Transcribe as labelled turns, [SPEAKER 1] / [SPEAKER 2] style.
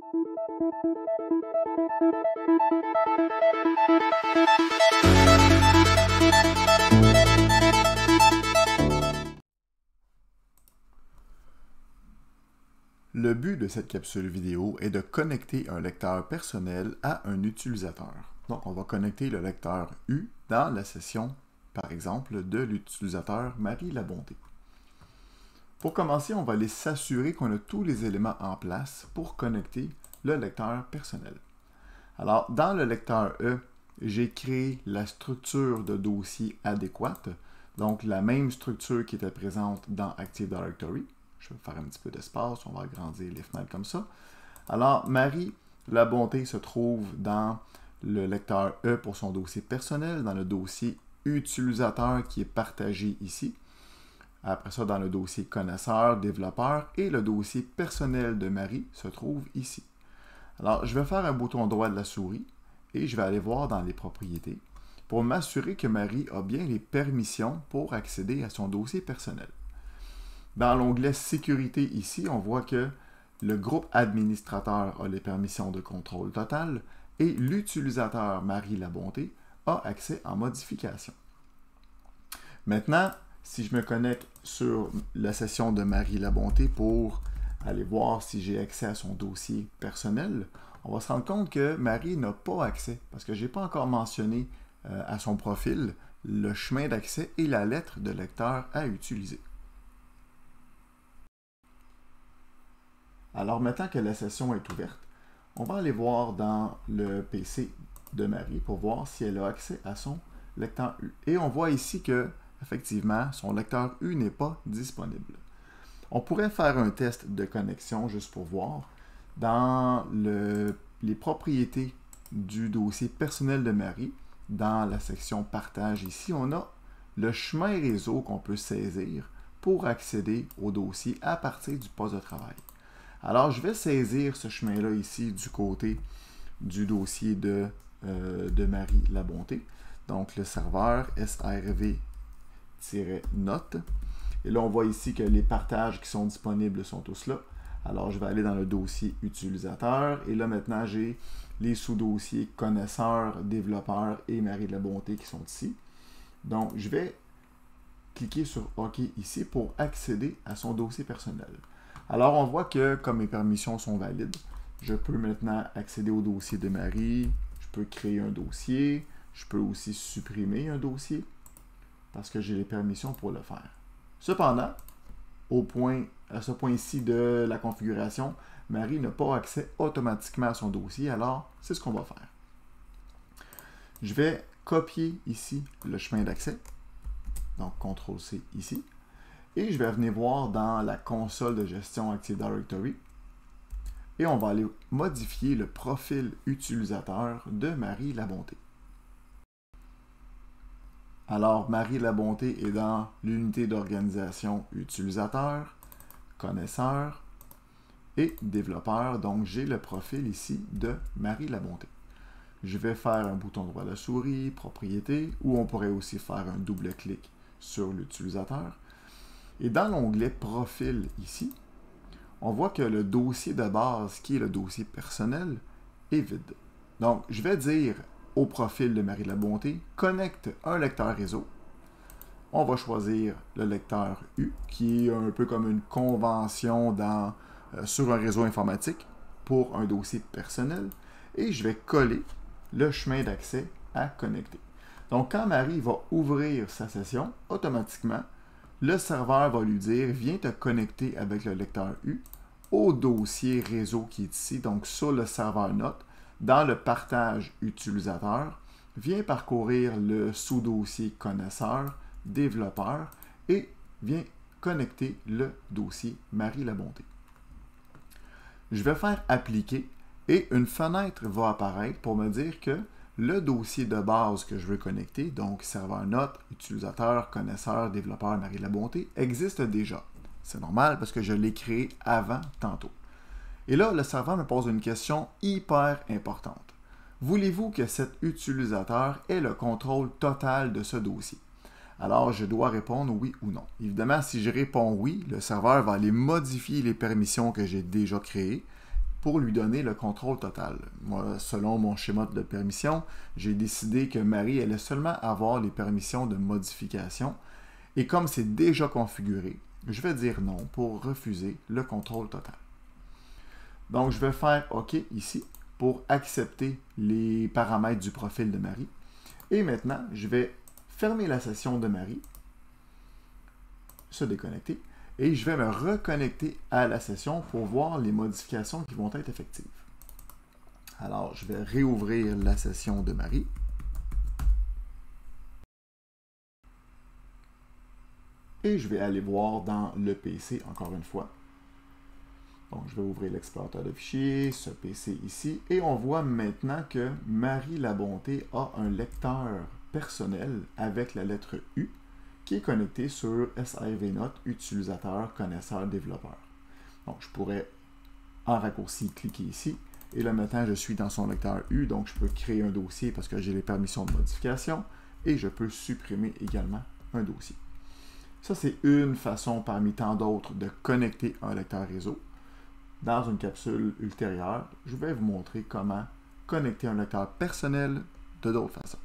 [SPEAKER 1] Le but de cette capsule vidéo est de connecter un lecteur personnel à un utilisateur. Donc, on va connecter le lecteur U dans la session, par exemple, de l'utilisateur Marie Labonté. Pour commencer, on va aller s'assurer qu'on a tous les éléments en place pour connecter le lecteur personnel. Alors, dans le lecteur E, j'ai créé la structure de dossier adéquate, donc la même structure qui était présente dans Active Directory. Je vais faire un petit peu d'espace, on va agrandir les fenêtres comme ça. Alors, Marie Labonté se trouve dans le lecteur E pour son dossier personnel, dans le dossier utilisateur qui est partagé ici. Après ça, dans le dossier connaisseur, développeur, et le dossier personnel de Marie se trouve ici. Alors, je vais faire un bouton droit de la souris et je vais aller voir dans les propriétés pour m'assurer que Marie a bien les permissions pour accéder à son dossier personnel. Dans l'onglet Sécurité ici, on voit que le groupe administrateur a les permissions de contrôle total et l'utilisateur Marie Labonté a accès en modification. Maintenant, si je me connecte sur la session de Marie Labonté pour aller voir si j'ai accès à son dossier personnel, on va se rendre compte que Marie n'a pas accès parce que je n'ai pas encore mentionné à son profil le chemin d'accès et la lettre de lecteur à utiliser. Alors maintenant que la session est ouverte, on va aller voir dans le PC de Marie pour voir si elle a accès à son lecteur U. Et on voit ici que, effectivement, son lecteur U n'est pas disponible. On pourrait faire un test de connexion juste pour voir. Dans les propriétés du dossier personnel de Marie, dans la section Partage ici, on a le chemin réseau qu'on peut saisir pour accéder au dossier à partir du poste de travail. Alors, je vais saisir ce chemin-là ici du côté du dossier de Marie Labonté. Donc, le serveur srv-note. Et là, on voit ici que les partages qui sont disponibles sont tous là. Alors, je vais aller dans le dossier utilisateur. Et là, maintenant, j'ai les sous-dossiers connaisseurs, développeurs et Marie Labonté qui sont ici. Donc, je vais cliquer sur OK ici pour accéder à son dossier personnel. Alors, on voit que comme mes permissions sont valides, je peux maintenant accéder au dossier de Marie, je peux créer un dossier, je peux aussi supprimer un dossier parce que j'ai les permissions pour le faire. Cependant, à ce point-ci de la configuration, Marie n'a pas accès automatiquement à son dossier, alors c'est ce qu'on va faire. Je vais copier ici le chemin d'accès, donc CTRL-C ici. Et je vais venir voir dans la console de gestion Active Directory et on va aller modifier le profil utilisateur de Marie Labonté. Alors, Marie Labonté est dans l'unité d'organisation utilisateur, connaisseur et développeur. Donc, j'ai le profil ici de Marie Labonté. Je vais faire un bouton droit de la souris, propriété, ou on pourrait aussi faire un double clic sur l'utilisateur. Et dans l'onglet Profil ici, on voit que le dossier de base, qui est le dossier personnel, est vide. Donc, je vais dire au profil de Marie Labonté, connecte un lecteur réseau. On va choisir le lecteur U, qui est un peu comme une convention sur un réseau informatique pour un dossier personnel. Et je vais coller le chemin d'accès à connecter. Donc, quand Marie va ouvrir sa session, automatiquement, le serveur va lui dire « Viens te connecter avec le lecteur U au dossier réseau qui est ici, donc sur le serveur note, dans le partage utilisateur, viens parcourir le sous-dossier connaisseur, développeur et viens connecter le dossier Marie Labonté. » Je vais faire « Appliquer » et une fenêtre va apparaître pour me dire que le dossier de base que je veux connecter, donc serveur note, utilisateur, connaisseur, développeur, Marie Labonté, existe déjà. C'est normal parce que je l'ai créé avant tantôt. Et là, le serveur me pose une question hyper importante. Voulez-vous que cet utilisateur ait le contrôle total de ce dossier? Alors, je dois répondre oui ou non. Évidemment, si je réponds oui, le serveur va aller modifier les permissions que j'ai déjà créées pour lui donner le contrôle total. Moi, selon mon schéma de permission, j'ai décidé que Marie allait seulement avoir les permissions de modification. Et comme c'est déjà configuré, je vais dire non pour refuser le contrôle total. Donc, je vais faire OK ici pour accepter les paramètres du profil de Marie. Et maintenant, je vais fermer la session de Marie, se déconnecter, et je vais me reconnecter à la session pour voir les modifications qui vont être effectives. Alors, je vais réouvrir la session de Marie. Et je vais aller voir dans le PC encore une fois. Donc, je vais ouvrir l'explorateur de fichiers, ce PC ici, et on voit maintenant que Marie Labonté a un lecteur personnel avec la lettre U qui est connecté sur SIVNote utilisateur, connaisseur, développeur. Donc, je pourrais en raccourci cliquer ici, et là maintenant je suis dans son lecteur U, donc je peux créer un dossier parce que j'ai les permissions de modification, et je peux supprimer également un dossier. Ça, c'est une façon parmi tant d'autres de connecter un lecteur réseau. Dans une capsule ultérieure, je vais vous montrer comment connecter un lecteur personnel de d'autres façons.